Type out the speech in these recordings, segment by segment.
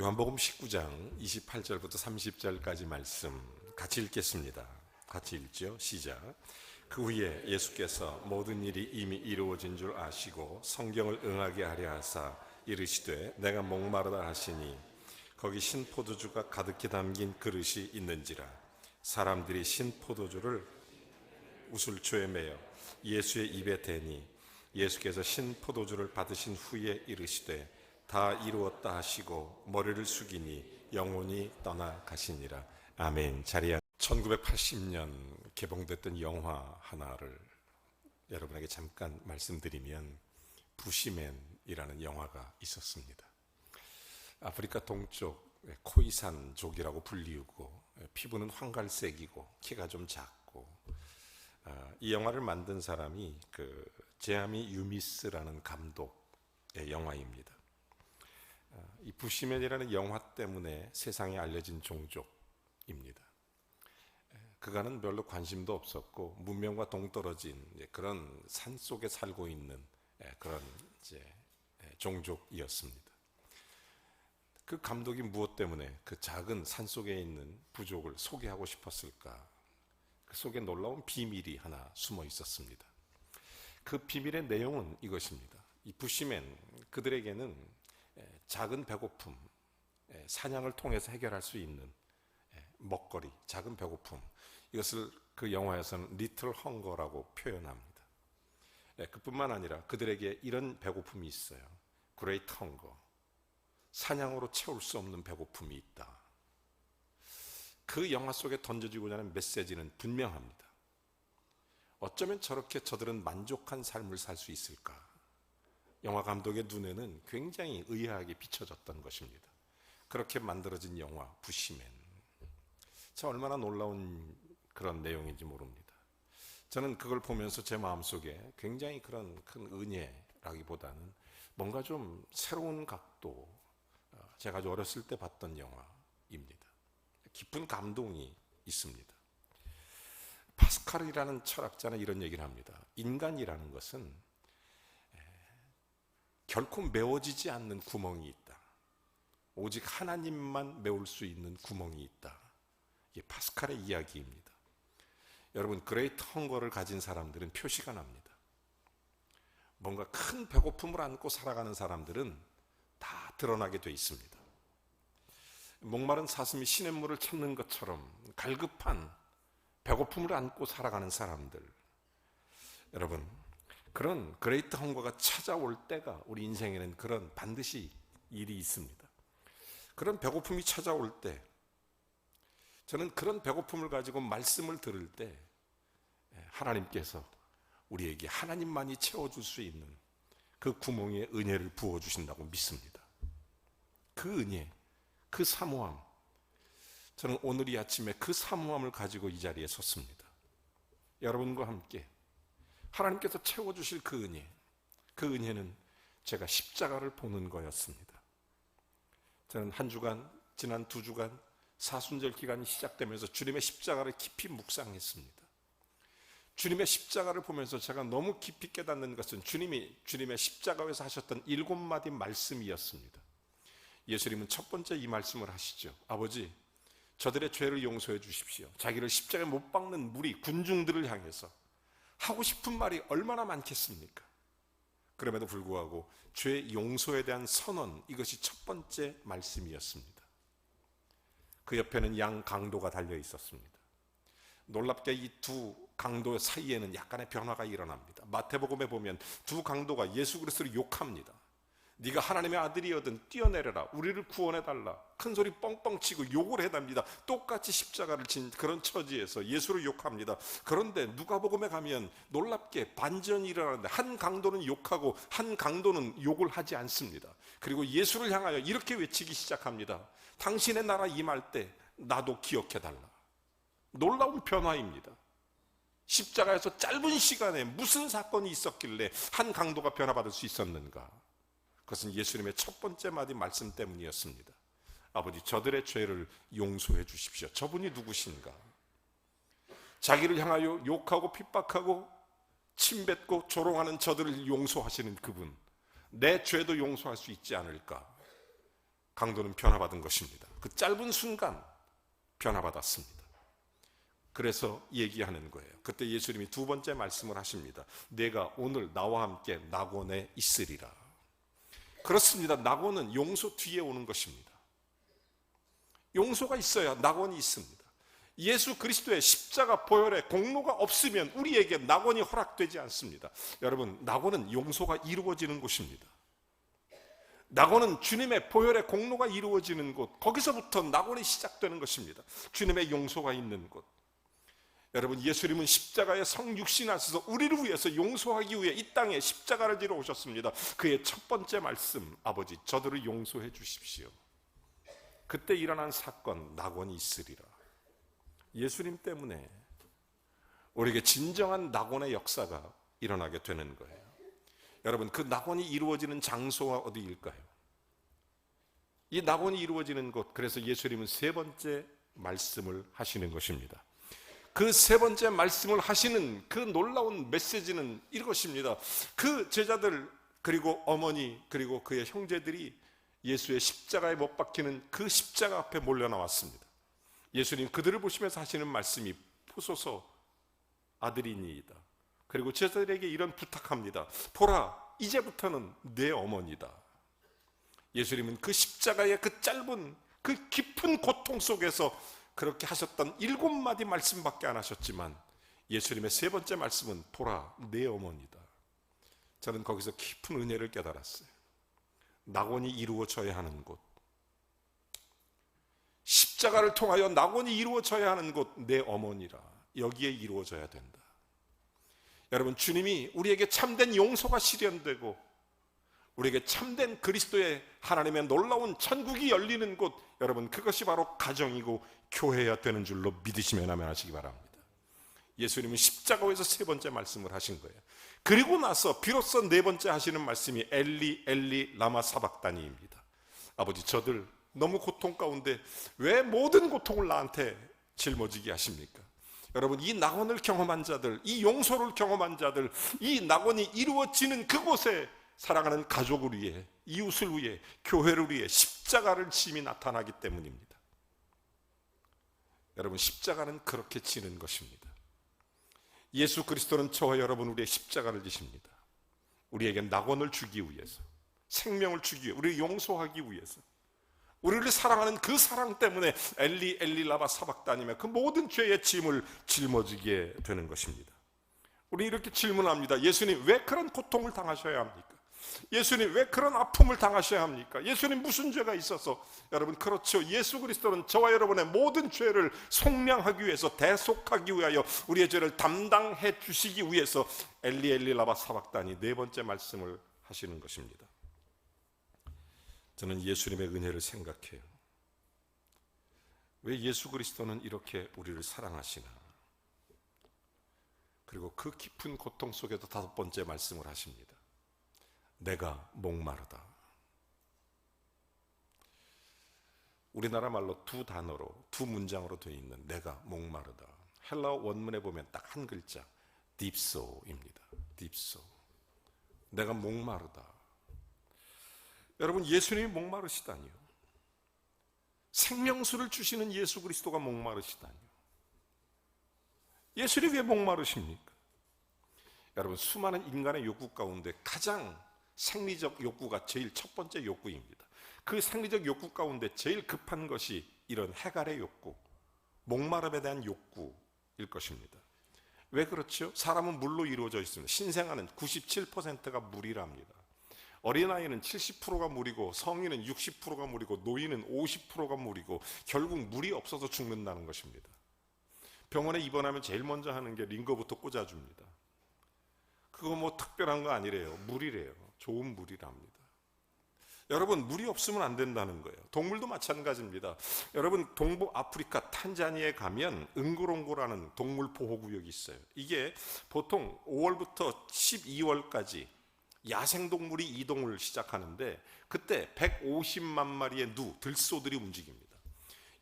요한복음 19장 28절부터 30절까지 말씀 같이 읽겠습니다. 같이 읽죠. 시작. 그 후에 예수께서 모든 일이 이미 이루어진 줄 아시고 성경을 응하게 하려 하사 이르시되 내가 목마르다 하시니 거기 신포도주가 가득히 담긴 그릇이 있는지라. 사람들이 신포도주를 우슬초에 매어 예수의 입에 대니 예수께서 신포도주를 받으신 후에 이르시되 다 이루었다 하시고 머리를 숙이니 영혼이 떠나 가시니라. 아멘. 자리에 1980년 개봉됐던 영화 하나를 여러분에게 잠깐 말씀드리면 부시맨이라는 영화가 있었습니다. 아프리카 동쪽 코이산족이라고 불리우고 피부는 황갈색이고 키가 좀 작고 이 영화를 만든 사람이 제아미 유미스라는 감독의 영화입니다. 이 부시맨이라는 영화 때문에 세상에 알려진 종족입니다. 그간은 별로 관심도 없었고 문명과 동떨어진 그런 산 속에 살고 있는 그런 종족이었습니다. 그 감독이 무엇 때문에 그 작은 산 속에 있는 부족을 소개하고 싶었을까? 그 속에 놀라운 비밀이 하나 숨어 있었습니다. 그 비밀의 내용은 이것입니다. 이 부시맨 그들에게는 작은 배고픔, 사냥을 통해서 해결할 수 있는 먹거리, 작은 배고픔, 이것을 그 영화에서는 리틀 헝거라고 표현합니다. 그뿐만 아니라 그들에게 이런 배고픔이 있어요. 그레이트 헝거, 사냥으로 채울 수 없는 배고픔이 있다. 그 영화 속에 던져지고자 하는 메시지는 분명합니다. 어쩌면 저렇게 저들은 만족한 삶을 살 수 있을까? 영화 감독의 눈에는 굉장히 의아하게 비춰졌던 것입니다. 그렇게 만들어진 영화 부시맨. 참 얼마나 놀라운 그런 내용인지 모릅니다. 저는 그걸 보면서 제 마음속에 굉장히 그런 큰 은혜라기보다는 뭔가 좀 새로운 각도, 제가 아주 어렸을 때 봤던 영화입니다. 깊은 감동이 있습니다. 파스칼이라는 철학자는 이런 얘기를 합니다. 인간이라는 것은 결코 메워지지 않는 구멍이 있다. 오직 하나님만 메울 수 있는 구멍이 있다. 이게 파스칼의 이야기입니다. 여러분, 그레이트 헝거를 가진 사람들은 표시가 납니다. 뭔가 큰 배고픔을 안고 살아가는 사람들은 다 드러나게 돼 있습니다. 목마른 사슴이 시냇물을 찾는 것처럼 갈급한 배고픔을 안고 살아가는 사람들, 여러분, 그런 그레이트 헝거가 찾아올 때가 우리 인생에는 그런 반드시 일이 있습니다. 그런 배고픔이 찾아올 때, 저는 그런 배고픔을 가지고 말씀을 들을 때 하나님께서 우리에게 하나님만이 채워줄 수 있는 그 구멍에 은혜를 부어주신다고 믿습니다. 그 은혜, 그 사모함, 저는 오늘 이 아침에 그 사모함을 가지고 이 자리에 섰습니다. 여러분과 함께 하나님께서 채워주실 그 은혜, 그 은혜는 제가 십자가를 보는 거였습니다. 저는 한 주간, 지난 2주간 사순절 기간이 시작되면서 주님의 십자가를 깊이 묵상했습니다. 주님의 십자가를 보면서 제가 너무 깊이 깨닫는 것은 주님의 십자가에서 하셨던 7마디 말씀이었습니다. 예수님은 첫 번째 이 말씀을 하시죠. 아버지, 저들의 죄를 용서해 주십시오. 자기를 십자가에 못 박는 무리, 군중들을 향해서 하고 싶은 말이 얼마나 많겠습니까? 그럼에도 불구하고 죄 용서에 대한 선언, 이것이 첫 번째 말씀이었습니다. 그 옆에는 양 강도가 달려 있었습니다. 놀랍게 이 두 강도 사이에는 약간의 변화가 일어납니다. 마태복음에 보면 두 강도가 예수 그리스도를 욕합니다. 네가 하나님의 아들이거든 뛰어내려라, 우리를 구원해달라, 큰 소리 뻥뻥 치고 욕을 해답니다. 똑같이 십자가를 진 그런 처지에서 예수를 욕합니다. 그런데 누가복음에 가면 놀랍게 반전이 일어나는데 한 강도는 욕하고 한 강도는 욕을 하지 않습니다. 그리고 예수를 향하여 이렇게 외치기 시작합니다. 당신의 나라 임할 때 나도 기억해달라. 놀라운 변화입니다. 십자가에서 짧은 시간에 무슨 사건이 있었길래 한 강도가 변화받을 수 있었는가? 그것은 예수님의 첫 번째 마디 말씀 때문이었습니다. 아버지, 저들의 죄를 용서해 주십시오. 저분이 누구신가? 자기를 향하여 욕하고 핍박하고 침뱉고 조롱하는 저들을 용서하시는 그분, 내 죄도 용서할 수 있지 않을까? 강도는 변화받은 것입니다. 그 짧은 순간 변화받았습니다. 그래서 얘기하는 거예요. 그때 예수님이 두 번째 말씀을 하십니다. 내가 오늘 나와 함께 낙원에 있으리라. 그렇습니다. 낙원은 용서 뒤에 오는 것입니다. 용서가 있어야 낙원이 있습니다. 예수 그리스도의 십자가 보혈의 공로가 없으면 우리에게 낙원이 허락되지 않습니다. 여러분, 낙원은 용서가 이루어지는 곳입니다. 낙원은 주님의 보혈의 공로가 이루어지는 곳, 거기서부터 낙원이 시작되는 것입니다. 주님의 용서가 있는 곳. 여러분, 예수님은 십자가에 성육신하셔서 우리를 위해서 용서하기 위해 이 땅에 십자가를 지러 오셨습니다. 그의 첫 번째 말씀, 아버지 저들을 용서해 주십시오. 그때 일어난 사건, 낙원이 있으리라. 예수님 때문에 우리에게 진정한 낙원의 역사가 일어나게 되는 거예요. 여러분, 그 낙원이 이루어지는 장소가 어디일까요? 이 낙원이 이루어지는 곳, 그래서 예수님은 세 번째 말씀을 하시는 것입니다. 그 세 번째 말씀을 하시는 그 놀라운 메시지는 이것입니다. 그 제자들, 그리고 어머니, 그리고 그의 형제들이 예수의 십자가에 못 박히는 그 십자가 앞에 몰려 나왔습니다. 예수님 그들을 보시면서 하시는 말씀이 보소서 아들이니이다. 그리고 제자들에게 이런 부탁합니다. 보라, 이제부터는 내 어머니다. 예수님은 그 십자가의 그 짧은 그 깊은 고통 속에서 그렇게 하셨던 7마디 말씀밖에 안 하셨지만 예수님의 세 번째 말씀은 보라, 내 어머니다. 저는 거기서 깊은 은혜를 깨달았어요. 낙원이 이루어져야 하는 곳, 십자가를 통하여 낙원이 이루어져야 하는 곳, 내 어머니라. 여기에 이루어져야 된다. 여러분, 주님이 우리에게 참된 용서가 실현되고 우리에게 참된 그리스도의 하나님의 놀라운 천국이 열리는 곳, 여러분 그것이 바로 가정이고 교회야 되는 줄로 믿으시면 아멘하시기 바랍니다. 예수님은 십자가에서 세 번째 말씀을 하신 거예요. 그리고 나서 비로소 네 번째 하시는 말씀이 엘리 엘리 라마 사박다니입니다. 아버지 저들 너무 고통 가운데 왜 모든 고통을 나한테 짊어지게 하십니까? 여러분, 이 낙원을 경험한 자들, 이 용서를 경험한 자들, 이 낙원이 이루어지는 그곳에 사랑하는 가족을 위해, 이웃을 위해, 교회를 위해 십자가를 짐이 나타나기 때문입니다. 여러분, 십자가는 그렇게 지는 것입니다. 예수 그리스도는 저와 여러분 우리의 십자가를 지십니다. 우리에게 낙원을 주기 위해서, 생명을 주기 위해, 우리를 용서하기 위해서, 우리를 사랑하는 그 사랑 때문에 엘리 엘리 라마 사박다니며 그 모든 죄의 짐을 짊어지게 되는 것입니다. 우리 이렇게 질문합니다. 예수님 왜 그런 고통을 당하셔야 합니까? 예수님 왜 그런 아픔을 당하셔야 합니까? 예수님 무슨 죄가 있어서? 여러분, 그렇죠. 예수 그리스도는 저와 여러분의 모든 죄를 속량하기 위해서, 대속하기 위하여, 우리의 죄를 담당해 주시기 위해서 엘리 엘리 라마 사박다니 네 번째 말씀을 하시는 것입니다. 저는 예수님의 은혜를 생각해요. 왜 예수 그리스도는 이렇게 우리를 사랑하시나? 그리고 그 깊은 고통 속에도 다섯 번째 말씀을 하십니다. 내가 목마르다. 우리나라 말로 두 단어로, 두 문장으로 되어 있는 내가 목마르다. 헬라어 원문에 보면 딱 한 글자, 딥소입니다. 딥소. 내가 목마르다. 여러분, 예수님이 목마르시다니요. 생명수를 주시는 예수 그리스도가 목마르시다니요. 예수님이 왜 목마르십니까? 여러분, 수많은 인간의 욕구 가운데 가장 생리적 욕구가 제일 첫 번째 욕구입니다. 그 생리적 욕구 가운데 제일 급한 것이 이런 해갈의 욕구, 목마름에 대한 욕구일 것입니다. 왜 그렇죠? 사람은 물로 이루어져 있습니다. 신생아는 97%가 물이랍니다. 어린아이는 70%가 물이고, 성인은 60%가 물이고, 노인은 50%가 물이고, 결국 물이 없어서 죽는다는 것입니다. 병원에 입원하면 제일 먼저 하는 게 링거부터 꽂아줍니다. 그거 뭐 특별한 거 아니래요. 물이래요. 좋은 물이랍니다. 여러분, 물이 없으면 안 된다는 거예요. 동물도 마찬가지입니다. 여러분, 동부 아프리카 탄자니아에 가면 응고롱고라는 동물 보호구역이 있어요. 이게 보통 5월부터 12월까지 야생동물이 이동을 시작하는데, 그때 150만 마리의 들소들이 움직입니다.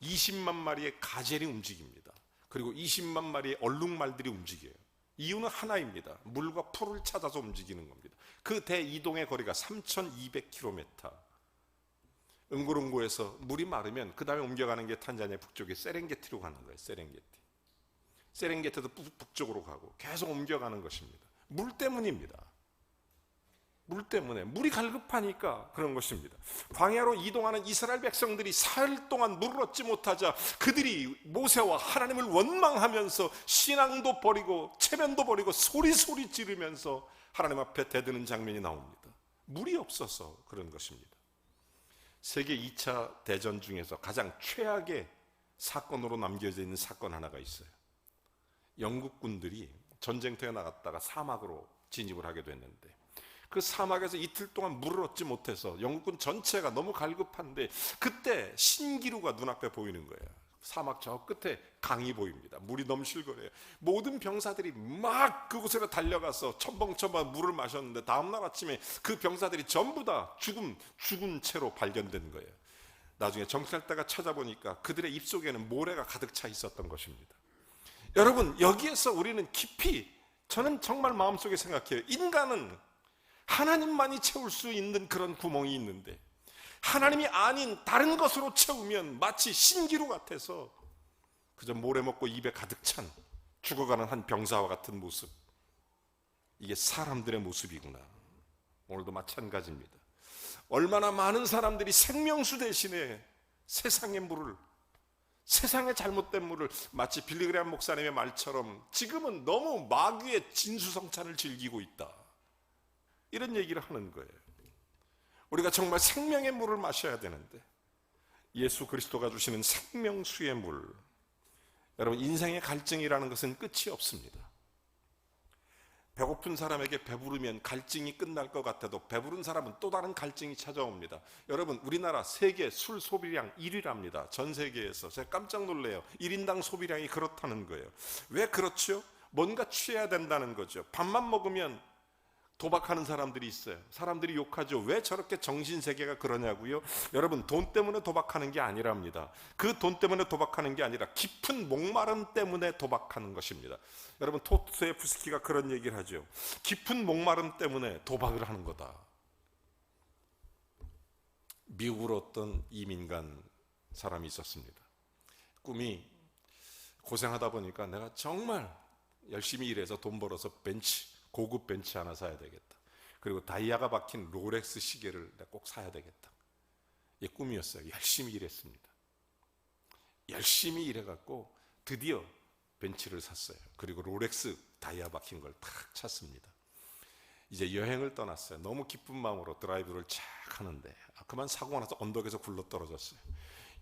20만 마리의 가젤이 움직입니다. 그리고 20만 마리의 얼룩말들이 움직여요. 이유는 하나입니다. 물과 풀을 찾아서 움직이는 겁니다. 그 대이동의 거리가 3,200km. 응고롱고에서 물이 마르면 그 다음에 옮겨가는 게 탄자니아 북쪽에 세렝게티로 가는 거예요. 세렝게티도 북쪽으로 가고 계속 옮겨가는 것입니다. 물 때문입니다. 물 때문에, 물이 갈급하니까 그런 것입니다. 광야로 이동하는 이스라엘 백성들이 사흘 동안 물을 얻지 못하자 그들이 모세와 하나님을 원망하면서 신앙도 버리고 체면도 버리고 소리 지르면서 하나님 앞에 대드는 장면이 나옵니다. 물이 없어서 그런 것입니다. 세계 2차 대전 중에서 가장 최악의 사건으로 남겨져 있는 사건 하나가 있어요. 영국 군들이 전쟁터에 나갔다가 사막으로 진입을 하게 됐는데 그 사막에서 이틀 동안 물을 얻지 못해서 영국군 전체가 너무 갈급한데 그때 신기루가 눈앞에 보이는 거예요. 사막 저 끝에 강이 보입니다. 물이 넘실 거래요. 모든 병사들이 막 그곳으로 달려가서 첨벙첨벙 물을 마셨는데 다음날 아침에 그 병사들이 전부 다 죽은 채로 발견된 거예요. 나중에 정찰대가 찾아보니까 그들의 입속에는 모래가 가득 차 있었던 것입니다. 여러분, 여기에서 우리는 깊이, 저는 정말 마음속에 생각해요. 인간은 하나님만이 채울 수 있는 그런 구멍이 있는데 하나님이 아닌 다른 것으로 채우면 마치 신기루 같아서 그저 모래 먹고 입에 가득 찬 죽어가는 한 병사와 같은 모습. 이게 사람들의 모습이구나. 오늘도 마찬가지입니다. 얼마나 많은 사람들이 생명수 대신에 세상의 물을, 세상의 잘못된 물을, 마치 빌리그레암 목사님의 말처럼 지금은 너무 마귀의 진수성찬을 즐기고 있다, 이런 얘기를 하는 거예요. 우리가 정말 생명의 물을 마셔야 되는데 예수 그리스도가 주시는 생명수의 물, 여러분, 인생의 갈증이라는 것은 끝이 없습니다. 배고픈 사람에게 배부르면 갈증이 끝날 것 같아도 배부른 사람은 또 다른 갈증이 찾아옵니다. 여러분, 우리나라 세계 술 소비량 1위랍니다. 전 세계에서. 제가 깜짝 놀래요. 1인당 소비량이 그렇다는 거예요. 왜 그렇죠? 뭔가 취해야 된다는 거죠. 밥만 먹으면 도박하는 사람들이 있어요. 사람들이 욕하죠. 왜 저렇게 정신세계가 그러냐고요? 여러분, 돈 때문에 도박하는 게 아니랍니다. 그 돈 때문에 도박하는 게 아니라 깊은 목마름 때문에 도박하는 것입니다. 여러분, 도스토옙스키가 그런 얘기를 하죠. 깊은 목마름 때문에 도박을 하는 거다. 미국으로 어떤 이민 간 사람이 있었습니다. 꿈이, 고생하다 보니까 내가 정말 열심히 일해서 돈 벌어서 고급 벤치 하나 사야 되겠다. 그리고 다이아가 박힌 롤렉스 시계를 내가 꼭 사야 되겠다. 이게 꿈이었어요. 열심히 일했습니다. 열심히 일해갖고 드디어 벤치를 샀어요. 그리고 롤렉스 다이아 박힌 걸 탁 찼습니다. 이제 여행을 떠났어요. 너무 기쁜 마음으로 드라이브를 쫙 하는데 그만 사고가 나서 언덕에서 굴러 떨어졌어요.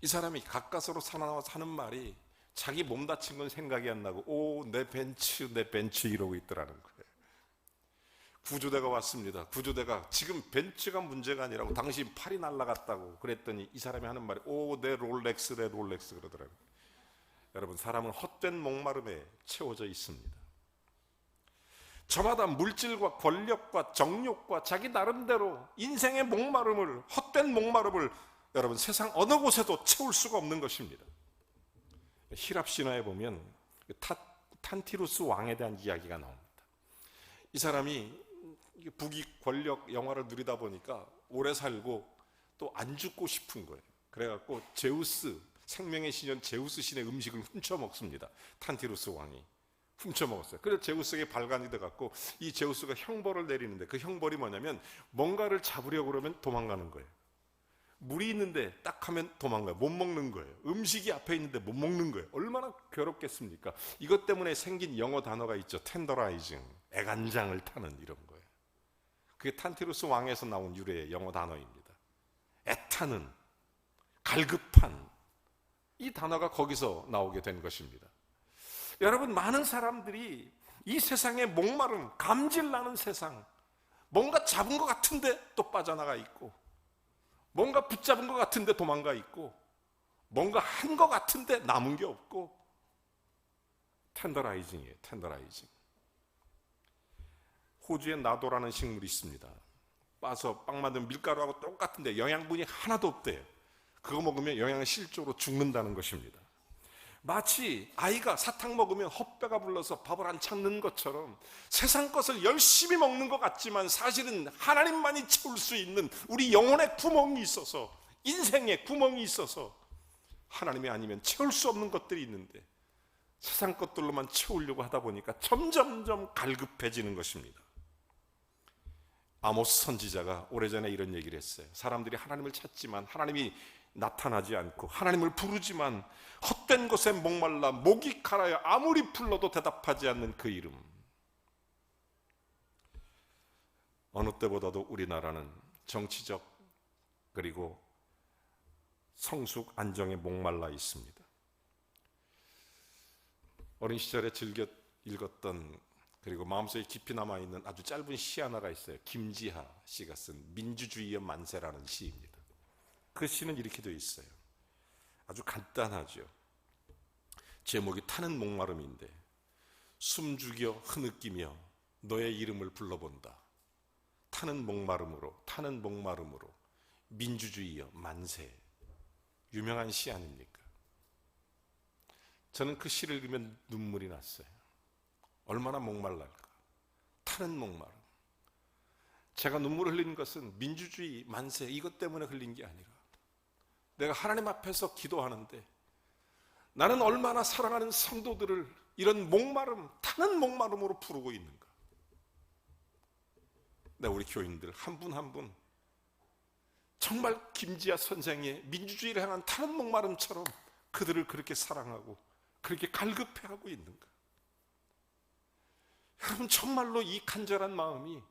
이 사람이 가까스로 사나워서 하는 말이 자기 몸 다친 건 생각이 안 나고 오, 내 벤츠 이러고 있더라는 거예요. 구조대가 왔습니다. 구조대가 지금 벤츠가 문제가 아니라고 당신 팔이 날아갔다고 그랬더니 이 사람이 하는 말이 오, 내 롤렉스 그러더라고요. 여러분, 사람은 헛된 목마름에 채워져 있습니다. 저마다 물질과 권력과 정욕과 자기 나름대로 인생의 목마름을, 헛된 목마름을 여러분 세상 어느 곳에도 채울 수가 없는 것입니다. 히랍 신화에 보면 탄티루스 왕에 대한 이야기가 나옵니다. 이 사람이 부귀 권력 영화를 누리다 보니까 오래 살고 또 안 죽고 싶은 거예요. 그래갖고 제우스, 생명의 신전 제우스 신의 음식을 훔쳐 먹습니다. 탄티루스 왕이 훔쳐 먹었어요. 그래서 제우스에게 발간이 돼갖고 이 제우스가 형벌을 내리는데 그 형벌이 뭐냐면 뭔가를 잡으려고 그러면 도망가는 거예요. 물이 있는데 딱 하면 도망가요. 못 먹는 거예요. 음식이 앞에 있는데 못 먹는 거예요. 얼마나 괴롭겠습니까? 이것 때문에 생긴 영어 단어가 있죠. 텐더라이징, 애간장을 타는 이런 거예요. 그게 탄티루스 왕에서 나온 유래의 영어 단어입니다. 애타는, 갈급한, 이 단어가 거기서 나오게 된 것입니다. 여러분, 많은 사람들이 이 세상의 목마름, 감질나는 세상, 뭔가 잡은 것 같은데 또 빠져나가 있고, 뭔가 붙잡은 것 같은데 도망가 있고, 뭔가 한 것 같은데 남은 게 없고, 텐더라이징이에요. 텐더라이징. 호주에 나도라는 식물이 있습니다. 빠서 빵 만든 밀가루하고 똑같은데 영양분이 하나도 없대요. 그거 먹으면 영양실조로 죽는다는 것입니다. 마치 아이가 사탕 먹으면 헛배가 불러서 밥을 안 찾는 것처럼 세상 것을 열심히 먹는 것 같지만 사실은 하나님만이 채울 수 있는 우리 영혼의 구멍이 있어서 인생에 구멍이 있어서 하나님이 아니면 채울 수 없는 것들이 있는데 세상 것들로만 채우려고 하다 보니까 점점점 갈급해지는 것입니다. 아모스 선지자가 오래전에 이런 얘기를 했어요. 사람들이 하나님을 찾지만 하나님이 나타나지 않고 하나님을 부르지만 헛된 것에 목말라 목이 칼아여 아무리 불러도 대답하지 않는 그 이름. 어느 때보다도 우리나라는 정치적 그리고 성숙 안정에 목말라 있습니다. 어린 시절에 즐겨 읽었던 그리고 마음속에 깊이 남아있는 아주 짧은 시 하나가 있어요. 김지하 씨가 쓴 민주주의의 만세라는 시입니다. 그 시는 이렇게 되어 있어요. 아주 간단하죠. 제목이 타는 목마름인데 숨죽여 흐느끼며 너의 이름을 불러본다. 타는 목마름으로 민주주의여 만세. 유명한 시 아닙니까? 저는 그 시를 읽으면 눈물이 났어요. 얼마나 목말랄까. 타는 목마름. 제가 눈물을 흘린 것은 민주주의 만세 이것 때문에 흘린 게 아니라 내가 하나님 앞에서 기도하는데 나는 얼마나 사랑하는 성도들을 이런 목마름, 타는 목마름으로 부르고 있는가. 우리 교인들 한 분 한 분 정말 김지아 선생의 민주주의를 향한 타는 목마름처럼 그들을 그렇게 사랑하고 그렇게 갈급해하고 있는가. 여러분 정말로 이 간절한 마음이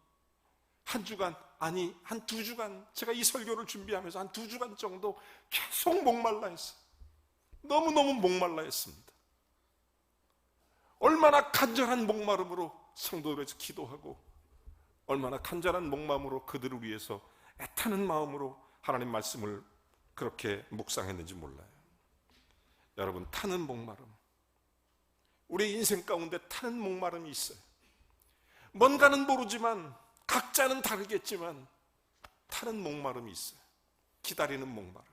한 주간 아니 한 2주간 제가 이 설교를 준비하면서 한 2주간 정도 계속 목말라 했어요. 너무너무 목말라 했습니다. 얼마나 간절한 목마름으로 성도를 위해서 기도하고 얼마나 간절한 목마름으로 그들을 위해서 애타는 마음으로 하나님 말씀을 그렇게 묵상했는지 몰라요. 여러분 타는 목마름, 우리 인생 가운데 타는 목마름이 있어요. 뭔가는 모르지만 각자는 다르겠지만 타는 목마름이 있어요. 기다리는 목마름,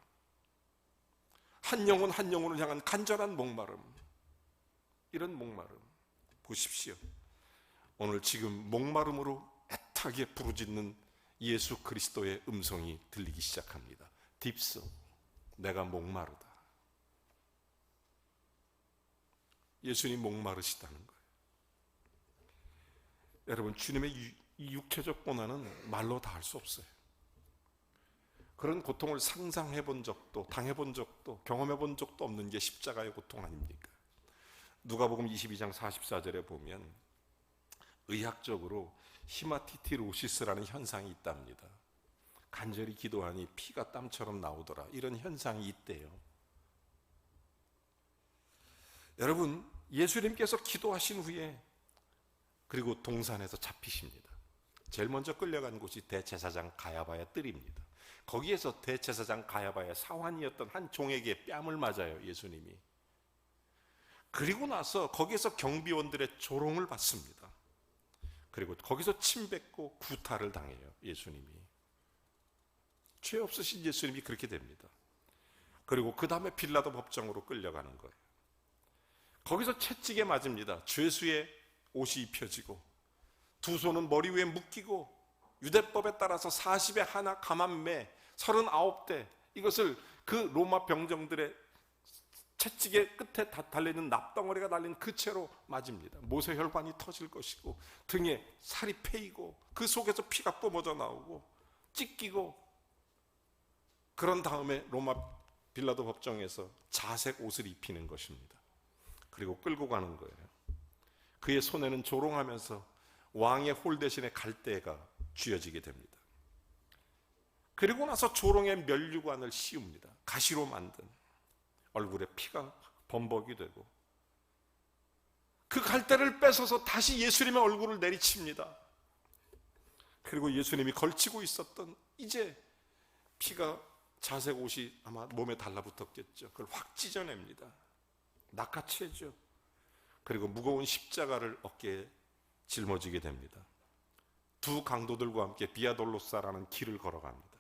한 영혼 한 영혼을 향한 간절한 목마름. 이런 목마름 보십시오. 오늘 지금 목마름으로 애타게 부르짖는 예수 그리스도의 음성이 들리기 시작합니다. 딥소, 내가 목마르다. 예수님이 목마르시다는 거예요. 여러분 주님의 이 육체적 고난은 말로 다 할 수 없어요. 그런 고통을 상상해 본 적도 당해 본 적도 경험해 본 적도 없는 게 십자가의 고통 아닙니까? 누가복음 22장 44절에 보면 의학적으로 히마티티로시스라는 현상이 있답니다. 간절히 기도하니 피가 땀처럼 나오더라. 이런 현상이 있대요. 여러분 예수님께서 기도하신 후에 그리고 동산에서 잡히십니다. 제일 먼저 끌려간 곳이 대제사장 가야바의 뜰입니다. 거기에서 대제사장 가야바의 사환이었던 한 종에게 뺨을 맞아요, 예수님이. 그리고 나서 거기에서 경비원들의 조롱을 받습니다. 그리고 거기서 침뱉고 구타를 당해요, 예수님이. 죄 없으신 예수님이 그렇게 됩니다. 그리고 그 다음에 빌라도 법정으로 끌려가는 거예요. 거기서 채찍에 맞습니다. 죄수의 옷이 입혀지고 두 손은 머리 위에 묶이고 유대법에 따라서 40에 하나 감한매 39대 이것을 그 로마 병정들의 채찍의 끝에 달려있는 납덩어리가 달린 그 채로 맞습니다. 모세혈관이 터질 것이고 등에 살이 패이고 그 속에서 피가 뿜어져 나오고 찢기고 그런 다음에 로마 빌라도 법정에서 자색 옷을 입히는 것입니다. 그리고 끌고 가는 거예요. 그의 손에는 조롱하면서 왕의 홀 대신에 갈대가 쥐어지게 됩니다. 그리고 나서 조롱의 면류관을 씌웁니다. 가시로 만든 얼굴에 피가 범벅이 되고 그 갈대를 뺏어서 다시 예수님의 얼굴을 내리칩니다. 그리고 예수님이 걸치고 있었던 이제 피가 자색 옷이 아마 몸에 달라붙었겠죠. 그걸 확 찢어냅니다. 낚아채죠. 그리고 무거운 십자가를 어깨에 짊어지게 됩니다. 두 강도들과 함께 비아돌로사라는 길을 걸어갑니다.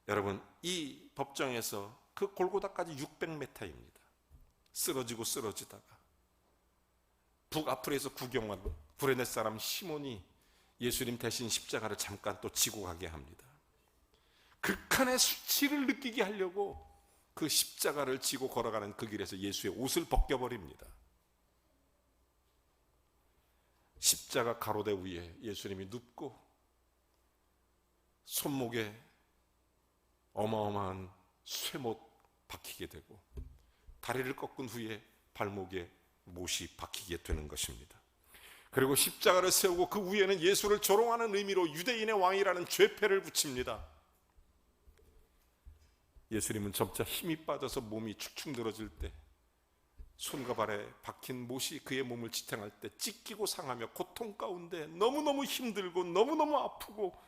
여러분 이 법정에서 그 골고다까지 600m입니다. 쓰러지고 쓰러지다가 북아프리카에서 구경한 구레네 사람 시몬이 예수님 대신 십자가를 잠깐 또 지고 가게 합니다. 극한의 수치를 느끼게 하려고 그 십자가를 지고 걸어가는 그 길에서 예수의 옷을 벗겨버립니다. 십자가 가로대 위에 예수님이 눕고 손목에 어마어마한 쇠못 박히게 되고 다리를 꺾은 후에 발목에 못이 박히게 되는 것입니다. 그리고 십자가를 세우고 그 위에는 예수를 조롱하는 의미로 유대인의 왕이라는 죄패를 붙입니다. 예수님은 점차 힘이 빠져서 몸이 축축 늘어질 때 손과 발에 박힌 못이 그의 몸을 지탱할 때 찢기고 상하며 고통 가운데 너무너무 힘들고 너무너무 아프고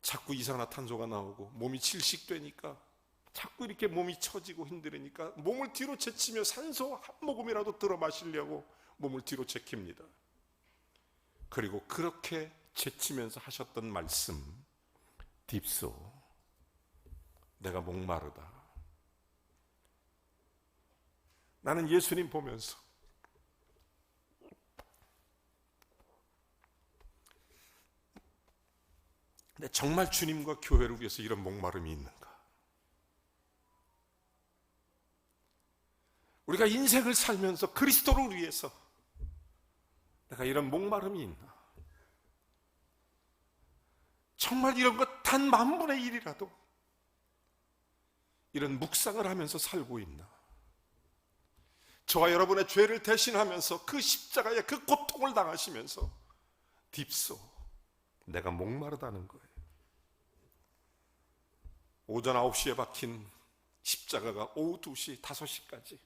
자꾸 이산화탄소가 나오고 몸이 질식되니까 자꾸 이렇게 몸이 처지고 힘들으니까 몸을 뒤로 제치며 산소 한 모금이라도 들어 마시려고 몸을 뒤로 제킵니다. 그리고 그렇게 제치면서 하셨던 말씀, 딥소, 내가 목마르다. 나는 예수님 보면서 근데 정말 주님과 교회를 위해서 이런 목마름이 있는가? 우리가 인생을 살면서 그리스도를 위해서 내가 이런 목마름이 있나? 정말 이런 것 단 10,000분의 1이라도 이런 묵상을 하면서 살고 있나? 저와 여러분의 죄를 대신하면서 그 십자가의 그 고통을 당하시면서 딥소, 내가 목마르다는 거예요. 오전 9시에 박힌 십자가가 오후 2시, 5시까지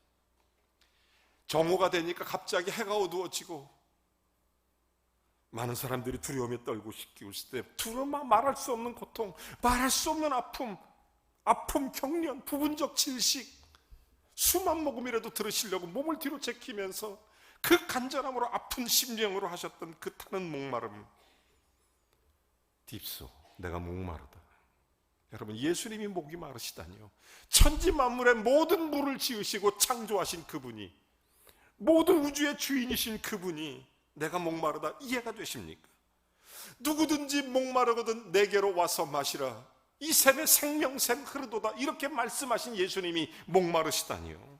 정오가 되니까 갑자기 해가 어두워지고 많은 사람들이 두려움에 떨고 싶기울 때 두려움, 말할 수 없는 고통, 말할 수 없는 아픔, 경련, 부분적 질식, 수만 모금이라도 들으시려고 몸을 뒤로 제키면서 그 간절함으로 아픈 심령으로 하셨던 그 타는 목마름, 딥소, 내가 목마르다. 여러분, 예수님이 목이 마르시다니요. 천지 만물의 모든 물을 지으시고 창조하신 그분이, 모든 우주의 주인이신 그분이 내가 목마르다 이해가 되십니까? 누구든지 목마르거든 내게로 와서 마시라. 이 샘의 생명샘 흐르도다. 이렇게 말씀하신 예수님이 목마르시다니요.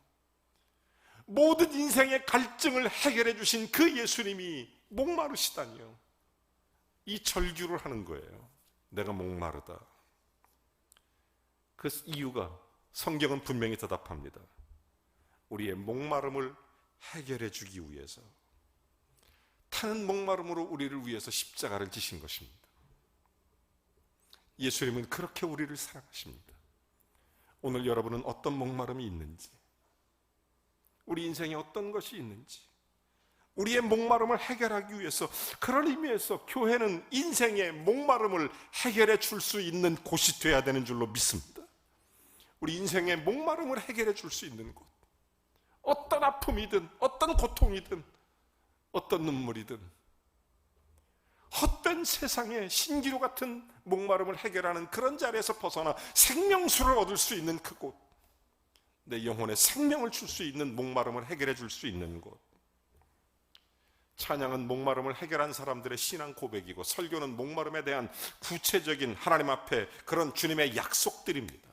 모든 인생의 갈증을 해결해 주신 그 예수님이 목마르시다니요. 이 절규를 하는 거예요. 내가 목마르다. 그 이유가 성경은 분명히 대답합니다. 우리의 목마름을 해결해 주기 위해서, 타는 목마름으로 우리를 위해서 십자가를 지신 것입니다. 예수님은 그렇게 우리를 사랑하십니다. 오늘 여러분은 어떤 목마름이 있는지, 우리 인생에 어떤 것이 있는지, 우리의 목마름을 해결하기 위해서, 그런 의미에서 교회는 인생의 목마름을 해결해 줄 수 있는 곳이 되어야 되는 줄로 믿습니다. 우리 인생의 목마름을 해결해 줄 수 있는 곳, 어떤 아픔이든 어떤 고통이든 어떤 눈물이든 헛된 세상의 신기루 같은 목마름을 해결하는 그런 자리에서 벗어나 생명수를 얻을 수 있는 그곳, 내 영혼에 생명을 줄 수 있는 목마름을 해결해 줄 수 있는 곳. 찬양은 목마름을 해결한 사람들의 신앙 고백이고, 설교는 목마름에 대한 구체적인 하나님 앞에 그런 주님의 약속들입니다.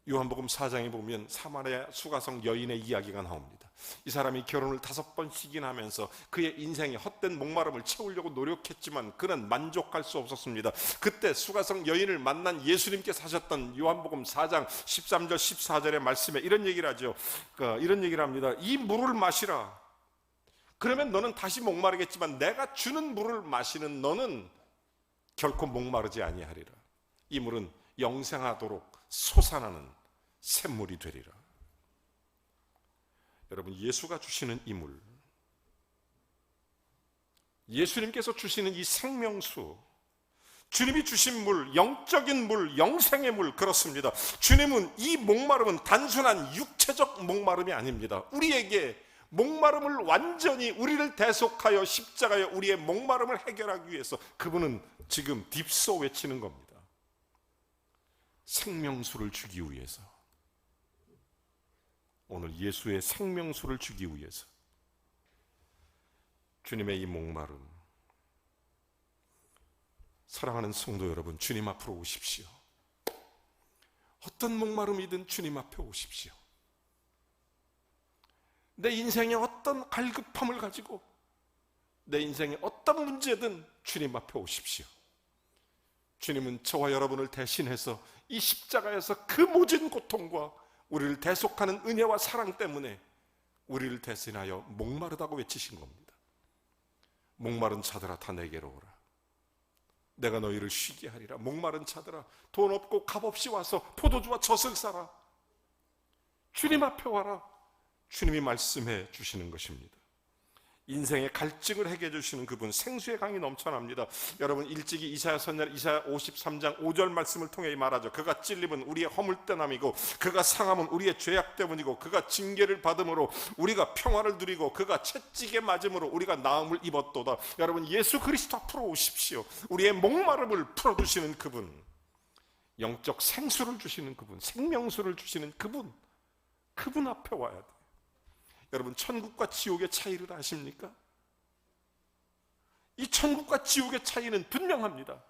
요한복음 4장에 보면 사마리아 수가성 여인의 이야기가 나옵니다. 이 사람이 결혼을 5번씩이나 하면서 그의 인생의 헛된 목마름을 채우려고 노력했지만 그는 만족할 수 없었습니다. 그때 수가성 여인을 만난 예수님께서 하셨던 요한복음 4장 13절 14절의 말씀에 이런 얘기를 하죠. 이런 얘기를 합니다. 이 물을 마시라. 그러면 너는 다시 목마르겠지만 내가 주는 물을 마시는 너는 결코 목마르지 아니하리라. 이 물은 영생하도록 솟아나는 샘물이 되리라. 여러분, 예수가 주시는 이 물, 예수님께서 주시는 이 생명수, 주님이 주신 물, 영적인 물, 영생의 물, 그렇습니다. 주님은 이 목마름은 단순한 육체적 목마름이 아닙니다. 우리에게 목마름을 완전히 우리를 대속하여 십자가에 우리의 목마름을 해결하기 위해서 그분은 지금 딥소 외치는 겁니다. 생명수를 주기 위해서, 오늘 예수의 생명수를 주기 위해서 주님의 이 목마름, 사랑하는 성도 여러분, 주님 앞으로 오십시오. 어떤 목마름이든 주님 앞에 오십시오. 내 인생에 어떤 갈급함을 가지고, 내 인생에 어떤 문제든 주님 앞에 오십시오. 주님은 저와 여러분을 대신해서 이 십자가에서 그 모진 고통과 우리를 대속하는 은혜와 사랑 때문에 우리를 대신하여 목마르다고 외치신 겁니다. 목마른 자들아 다 내게로 오라. 내가 너희를 쉬게 하리라. 목마른 자들아, 돈 없고 값 없이 와서 포도주와 젖을 사라. 주님 앞에 와라. 주님이 말씀해 주시는 것입니다. 인생의 갈증을 해결해 주시는 그분, 생수의 강이 넘쳐납니다. 여러분, 일찍이 이사야 선지자 이사야 53장 5절 말씀을 통해 말하죠. 그가 찔림은 우리의 허물때남이고 그가 상함은 우리의 죄악 때문이고 그가 징계를 받음으로 우리가 평화를 누리고 그가 채찍에 맞음으로 우리가 나음을 입었도다. 여러분, 예수 그리스도 앞으로 오십시오. 우리의 목마름을 풀어주시는 그분, 영적 생수를 주시는 그분, 생명수를 주시는 그분 앞에 와야 돼요. 여러분, 천국과 지옥의 차이를 아십니까? 이 천국과 지옥의 차이는 분명합니다.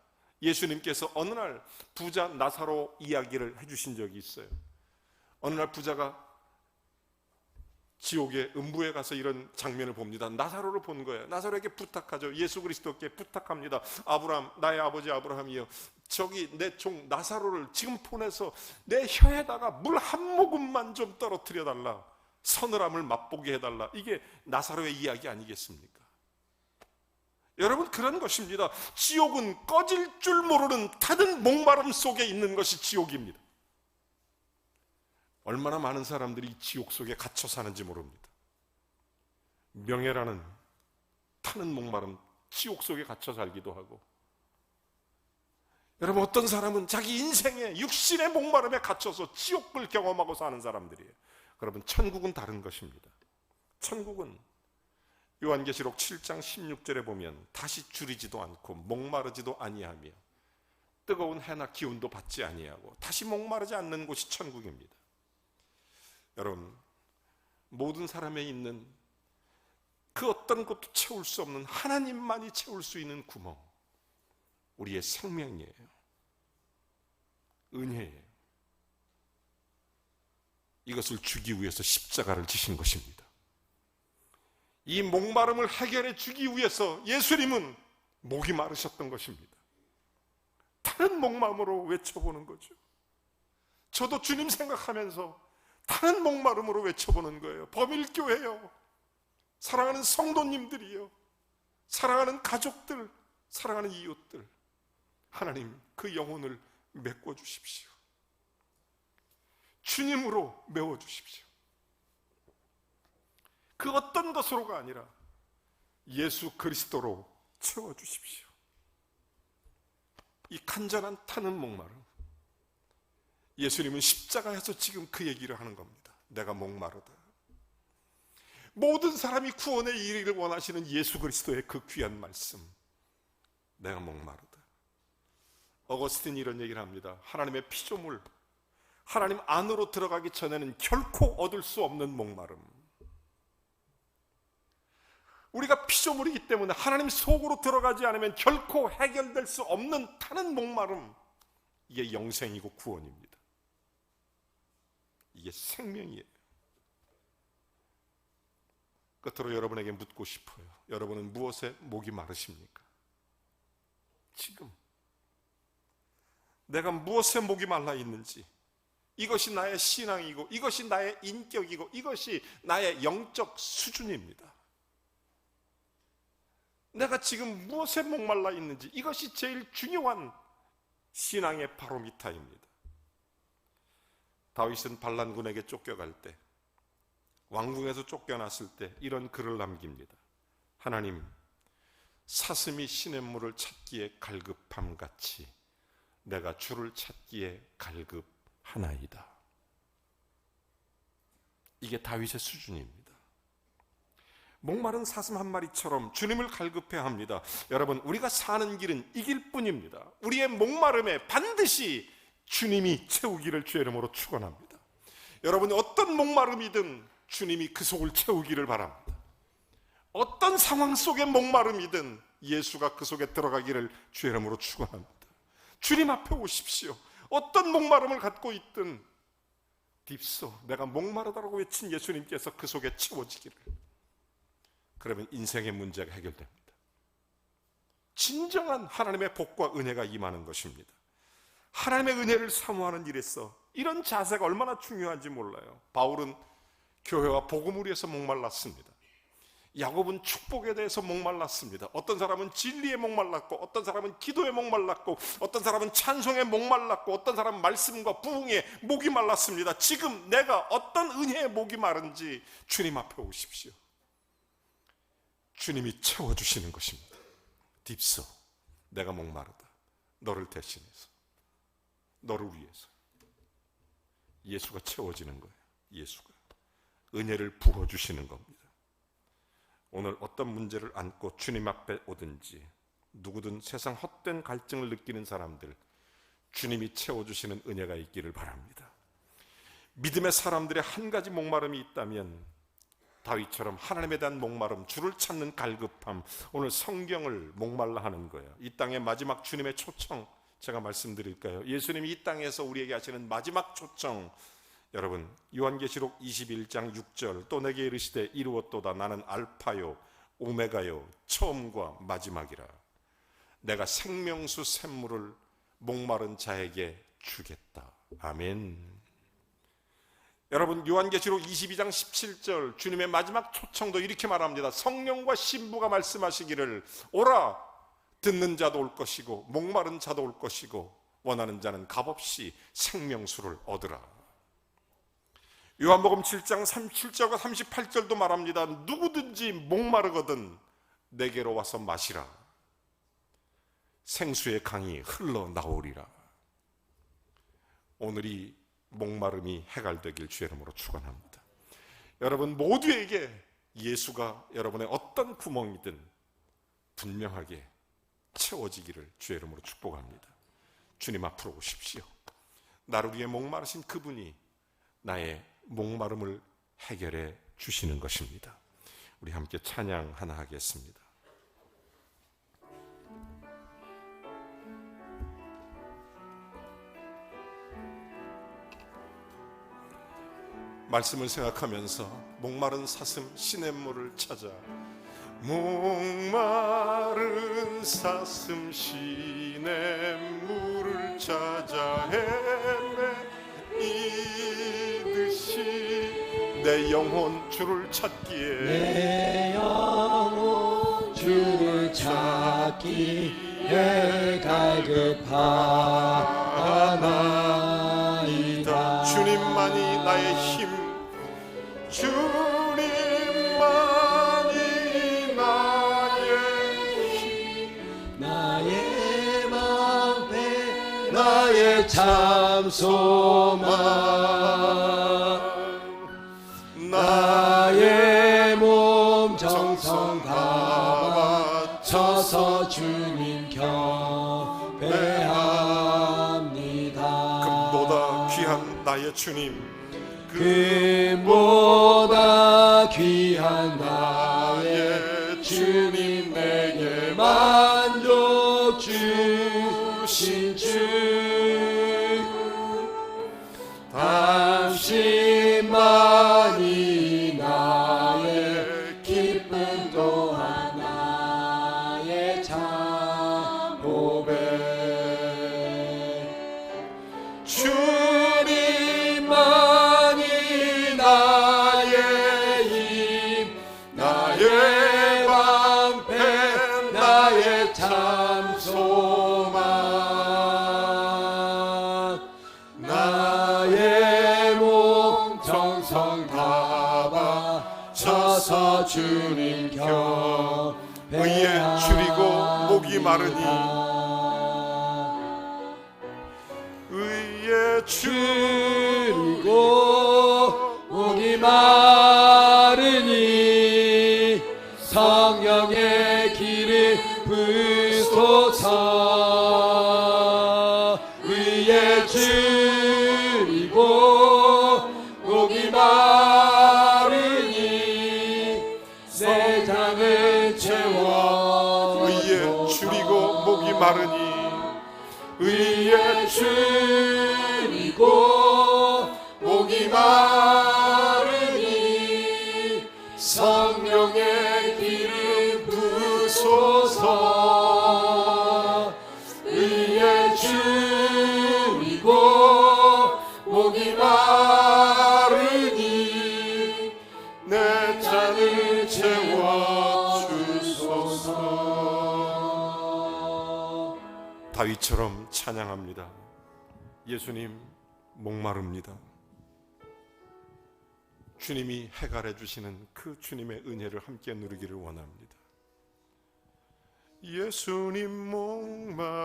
예수님께서 어느 날 부자 나사로 이야기를 해주신 적이 있어요. 어느 날 부자가 지옥의 음부에 가서 이런 장면을 봅니다. 나사로를 본 거예요. 나사로에게 부탁하죠. 예수 그리스도께 부탁합니다. 아브라함, 나의 아버지 아브라함이요, 저기 내 종 나사로를 지금 보내서 내 혀에다가 물 한 모금만 좀 떨어뜨려 달라. 서늘함을 맛보게 해달라. 이게 나사로의 이야기 아니겠습니까? 여러분, 그런 것입니다. 지옥은 꺼질 줄 모르는 타는 목마름 속에 있는 것이 지옥입니다. 얼마나 많은 사람들이 지옥 속에 갇혀 사는지 모릅니다. 명예라는 타는 목마름, 지옥 속에 갇혀 살기도 하고, 여러분, 어떤 사람은 자기 인생의 육신의 목마름에 갇혀서 지옥을 경험하고 사는 사람들이에요. 여러분, 천국은 다른 것입니다. 천국은 요한계시록 7장 16절에 보면 다시 줄이지도 않고 목마르지도 아니하며 뜨거운 해나 기운도 받지 아니하고 다시 목마르지 않는 곳이 천국입니다. 여러분, 모든 사람에 있는 그 어떤 것도 채울 수 없는 하나님만이 채울 수 있는 구멍, 우리의 생명이에요. 은혜예요. 이것을 주기 위해서 십자가를 지신 것입니다. 이 목마름을 해결해 주기 위해서 예수님은 목이 마르셨던 것입니다. 다른 목마름으로 외쳐보는 거죠. 저도 주님 생각하면서 다른 목마름으로 외쳐보는 거예요. 범일교회요, 사랑하는 성도님들이요, 사랑하는 가족들, 사랑하는 이웃들, 하나님, 그 영혼을 메꿔주십시오. 주님으로 메워주십시오. 그 어떤 것으로가 아니라 예수 그리스도로 채워주십시오. 이 간절한 타는 목마름, 예수님은 십자가에서 지금 그 얘기를 하는 겁니다. 내가 목마르다. 모든 사람이 구원에 이르기를 원하시는 예수 그리스도의 그 귀한 말씀, 내가 목마르다. 어거스틴이 이런 얘기를 합니다. 하나님의 피조물, 하나님 안으로 들어가기 전에는 결코 얻을 수 없는 목마름. 우리가 피조물이기 때문에 하나님 속으로 들어가지 않으면 결코 해결될 수 없는 타는 목마름, 이게 영생이고 구원입니다. 이게 생명이에요. 끝으로 여러분에게 묻고 싶어요. 여러분은 무엇에 목이 마르십니까? 지금 내가 무엇에 목이 말라 있는지, 이것이 나의 신앙이고 이것이 나의 인격이고 이것이 나의 영적 수준입니다. 내가 지금 무엇에 목말라 있는지, 이것이 제일 중요한 신앙의 바로미터입니다. 다윗은 반란군에게 쫓겨갈 때, 왕궁에서 쫓겨났을 때 이런 글을 남깁니다. 하나님, 사슴이 시냇물을 찾기에 갈급함같이 내가 주를 찾기에 갈급하나이다. 이게 다윗의 수준입니다. 목마른 사슴 한 마리처럼 주님을 갈급해야 합니다. 여러분, 우리가 사는 길은 이 길뿐입니다. 우리의 목마름에 반드시 주님이 채우기를 주의 이름으로 축원합니다. 여러분, 어떤 목마름이든 주님이 그 속을 채우기를 바랍니다. 어떤 상황 속에 목마름이든 예수가 그 속에 들어가기를 주의 이름으로 축원합니다. 주님 앞에 오십시오. 어떤 목마름을 갖고 있든 딥소, 내가 목마르다고 외친 예수님께서 그 속에 채워지기를. 그러면 인생의 문제가 해결됩니다. 진정한 하나님의 복과 은혜가 임하는 것입니다. 하나님의 은혜를 사모하는 일에서 이런 자세가 얼마나 중요한지 몰라요. 바울은 교회와 복음을 위해서 목말랐습니다. 야곱은 축복에 대해서 목말랐습니다. 어떤 사람은 진리에 목말랐고, 어떤 사람은 기도에 목말랐고, 어떤 사람은 찬송에 목말랐고, 어떤 사람은 말씀과 부흥에 목이 말랐습니다. 지금 내가 어떤 은혜에 목이 마른지 주님 앞에 오십시오. 주님이 채워주시는 것입니다. 딥소, 내가 목마르다. 너를 대신해서, 너를 위해서. 예수가 채워지는 거예요. 예수가 은혜를 부어주시는 겁니다. 오늘 어떤 문제를 안고 주님 앞에 오든지, 누구든 세상 헛된 갈증을 느끼는 사람들, 주님이 채워주시는 은혜가 있기를 바랍니다. 믿음의 사람들의 한 가지 목마름이 있다면 다윗처럼 하나님에 대한 목마름, 주를 찾는 갈급함, 오늘 성경을 목말라 하는 거예요. 이 땅의 마지막 주님의 초청, 제가 말씀드릴까요? 예수님이 이 땅에서 우리에게 하시는 마지막 초청, 여러분 요한계시록 21장 6절, 또 내게 이르시되 이루었도다. 나는 알파요 오메가요 처음과 마지막이라. 내가 생명수 샘물을 목마른 자에게 주겠다. 아멘. 여러분 요한계시록 22장 17절 주님의 마지막 초청도 이렇게 말합니다. 성령과 신부가 말씀하시기를 오라. 듣는 자도 올 것이고 목마른 자도 올 것이고 원하는 자는 값없이 생명수를 얻으라. 요한복음 7장 37절과 38절도 말합니다. 누구든지 목마르거든 내게로 와서 마시라. 생수의 강이 흘러나오리라. 오늘이 목마름이 해갈되길 주의 이름으로 축원합니다. 여러분 모두에게 예수가 여러분의 어떤 구멍이든 분명하게 채워지기를 주의 이름으로 축복합니다. 주님 앞으로 오십시오. 나를 위해 목마르신 그분이 나의 목마름을 해결해 주시는 것입니다. 우리 함께 찬양 하나 하겠습니다. 말씀을 생각하면서 목마른 사슴 시냇물을 찾아, 목마른 사슴 시냇물을 찾아 헤매이듯이 내 영혼 주를 찾기에, 내 영혼 주를 찾기에 갈급하나이다. 주님만이 나의 힘, 주님만이 나의 힘, 나의 방패, 나의 참 소망, 나의 몸 정성 다 바쳐서 주님 경배합니다. 금보다 귀한 나의 주님, 금보다 귀한 나의 주님, 내게 만족 주신 주, 당신만이 나의 기쁨 또한 나의 참 고백. 주님만이 나의 힘, 나의 방패, 나의 참 소망, 나의 몸 정성 다 바쳐서 주님 의에 줄이고 목이 마르니, 의에 줄이고 목이 마르니 성령의 길을 부소서. 의에 줄이고 목이 마르니 세상을 줄이고 목이 마르니 성령의 기름 부으소서. 의에 줄이고 목이 마르니 내 잔을 채워주소서. 다윗처럼 찬양합니다. 예수님 목마릅니다. 주님이 해갈해 주시는 그 주님의 은혜를 함께 누리기를 원합니다. 예수님 목마릅니다.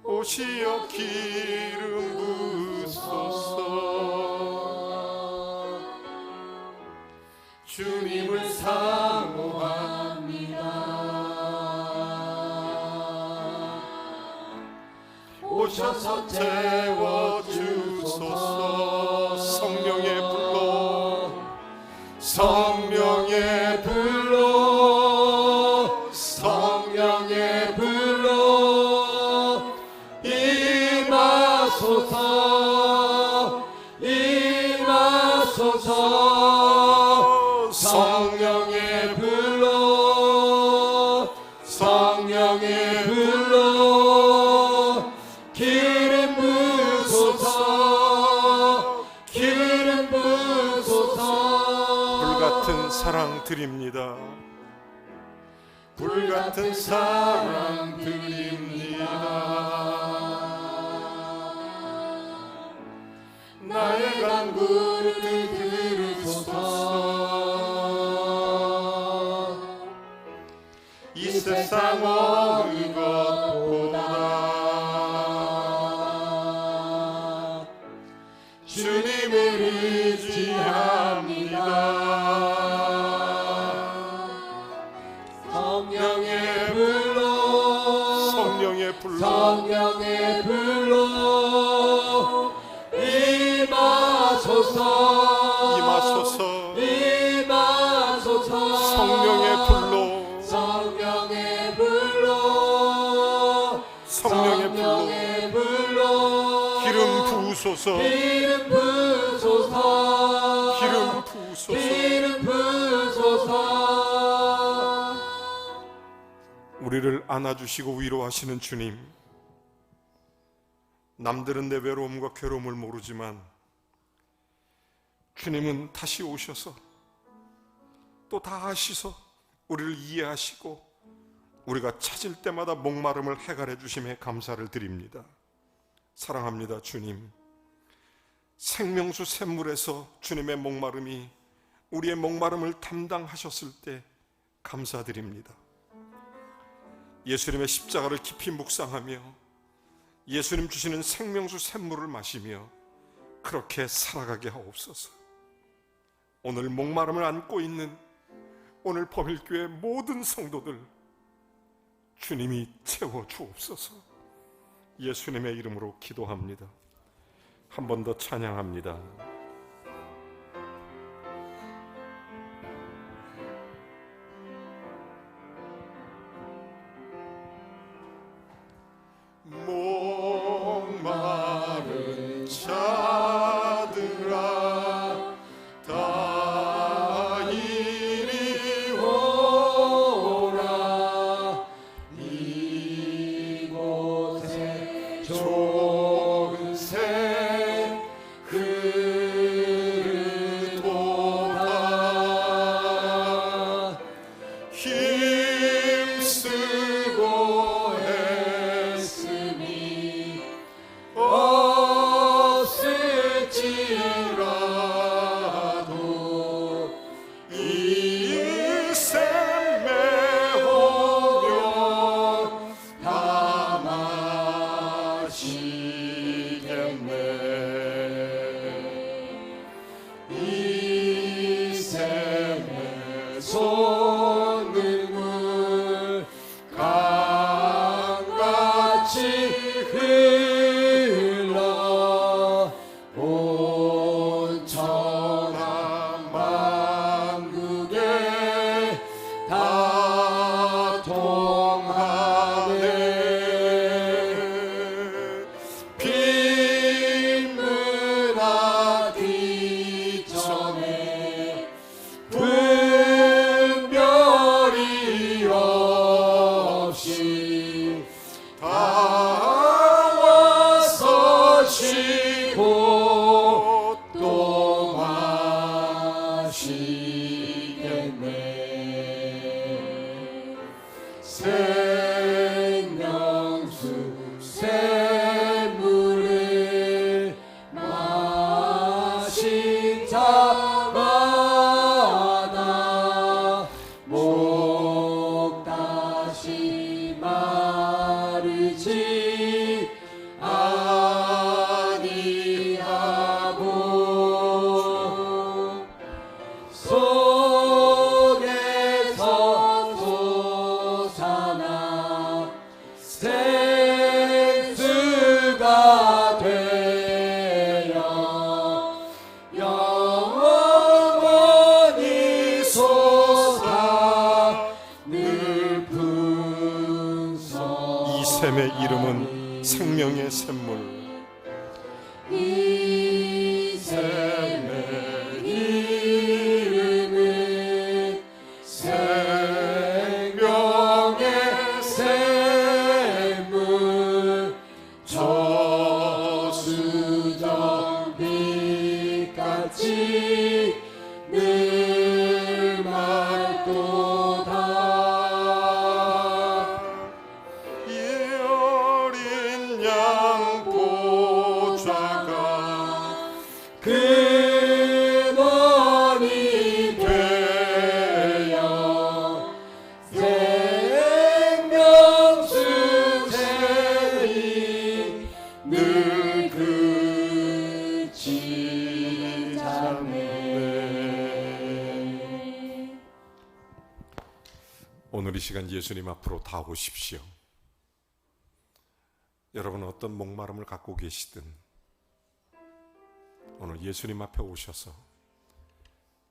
오시어 기름 부으소서. 주님을 사모합니다. 오셔서 채워주소서. 성령의 불로 성령의 불로 성령의 불로 임하소서. 임하소서. 성령의 불로 성령의 불로 기름 부으소서. 기름 부으소서. 불같은 사랑 드립니다. 불같은 사랑 드립니다. 나의 간구를 들으소서. 이 세상 어느 것보다 주님을 의지합니다. 성령의 불로 성령의 불로 성령의 불로 임하소서. 임하소서. 임하소서. 성령의 불로 성령의 불로 성령의 불로 성령의 불로 기름 부으소서. 기름 부으소서. 기름 부으소서. 기름 부으소서. 우리를 안아주시고 위로하시는 주님, 남들은 내 외로움과 괴로움을 모르지만 주님은 다시 오셔서 또 다 아시서 우리를 이해하시고 우리가 찾을 때마다 목마름을 해갈해 주심에 감사를 드립니다. 사랑합니다. 주님, 생명수 샘물에서 주님의 목마름이 우리의 목마름을 담당하셨을 때 감사드립니다. 예수님의 십자가를 깊이 묵상하며 예수님 주시는 생명수 샘물을 마시며 그렇게 살아가게 하옵소서. 오늘 목마름을 안고 있는 오늘 범일교회 모든 성도들 주님이 채워주옵소서. 예수님의 이름으로 기도합니다. 한 번 더 찬양합니다. 목마른 자들아 다 이리 오라. 이곳에 좋은 새 흐르도다. 힘쓰고 애쓰니 없을지라도 이 샘에 오면 다 마시겠네. 이 샘에 솟는물 강같이 흘러 온 천하 만국에 닿도록 가와서 쉬고 또 마시겠네. 생명수 샘물을 마신 자마다 목 다시 마르지 아니하고 속에서 솟아나 생수가 되어 영원히 솟아 늘 풍성. 이 샘의 이름은 생명의 샘물. 이 샘의 이름은 생명의 샘물. 저수정 빛같이 늘 맑도다. 이 어린 양 보좌가 근원이 되어 생명수 샘이 늘 그치지 않네. 오늘 이 시간 예수님 앞으로 다 오십시오. 여러분 어떤 목마름을 갖고 계시든 오늘 예수님 앞에 오셔서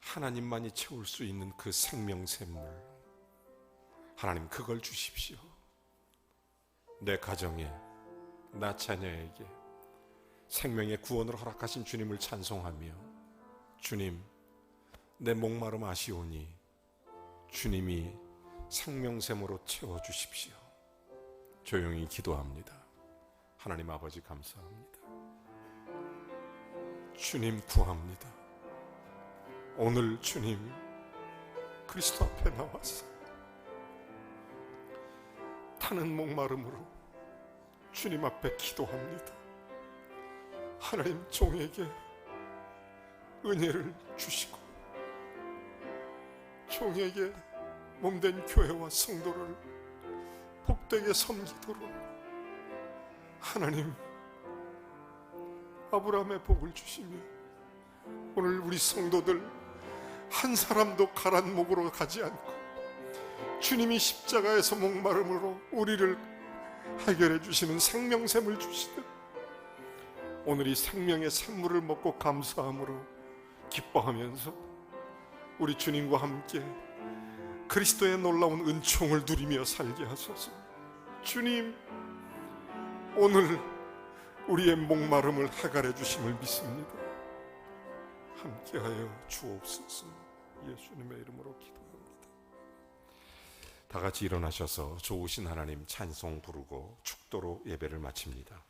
하나님만이 채울 수 있는 그 생명 샘물, 하나님 그걸 주십시오. 내 가정에, 나 자녀에게 생명의 구원을 허락하신 주님을 찬송하며, 주님 내 목마름 아시오니 주님이 생명샘으로 채워주십시오. 조용히 기도합니다. 하나님 아버지 감사합니다. 주님 구합니다. 오늘 주님 그리스도 앞에 나와서 타는 목마름으로 주님 앞에 기도합니다. 하나님 종에게 은혜를 주시고 종에게 몸된 교회와 성도를 복되게 섬기도록 하나님 아브라함의 복을 주시며 오늘 우리 성도들 한 사람도 가란 목으로 가지 않고 주님이 십자가에서 목마름으로 우리를 해결해 주시는 생명샘을 주시듯 오늘 이 생명의 샘물을 먹고 감사함으로 기뻐하면서 우리 주님과 함께 그리스도의 놀라운 은총을 누리며 살게 하소서. 주님 오늘 우리의 목마름을 해결해 주심을 믿습니다. 함께하여 주옵소서. 예수님의 이름으로 기도합니다. 다 같이 일어나셔서 좋으신 하나님 찬송 부르고 축도로 예배를 마칩니다.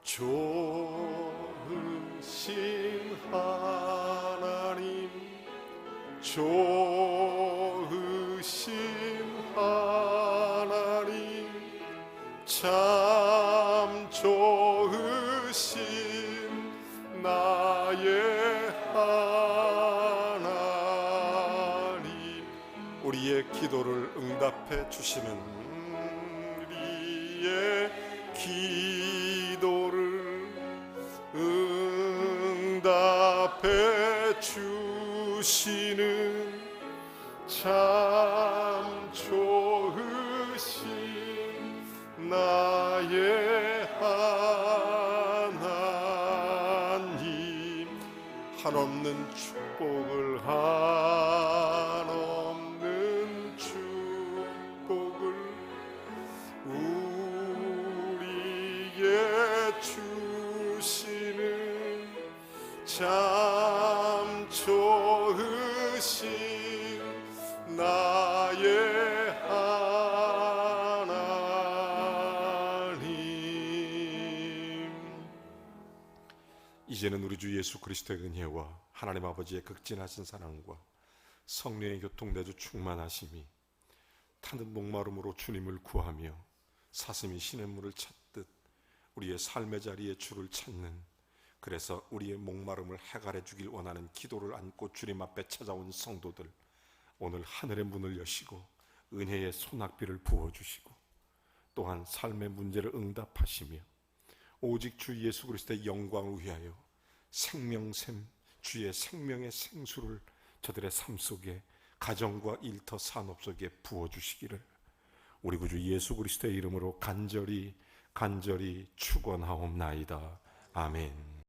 좋으신 하나님, 좋으신 하나님, 참 좋으신 나의 하나님. 우리의 기도를 응답해 주시는 우리의 기도를 응답해 주시는 참 좋으신 나의 하나님. 한없는 축복을 한없는 축복을 우리의 이제는 우리 주 예수 그리스도의 은혜와 하나님 아버지의 극진하신 사랑과 성령의 교통내주 충만하심이 타는 목마름으로 주님을 구하며 사슴이 시냇물을 찾듯 우리의 삶의 자리에 주를 찾는, 그래서 우리의 목마름을 해갈해 주길 원하는 기도를 안고 주님 앞에 찾아온 성도들, 오늘 하늘의 문을 여시고 은혜의 소낙비를 부어주시고 또한 삶의 문제를 응답하시며 오직 주 예수 그리스도의 영광을 위하여 생명샘, 주의 생명의 생수를 저들의 삶 속에, 가정과 일터 산업 속에 부어주시기를 우리 구주 예수 그리스도의 이름으로 간절히 축원하옵나이다. 아멘.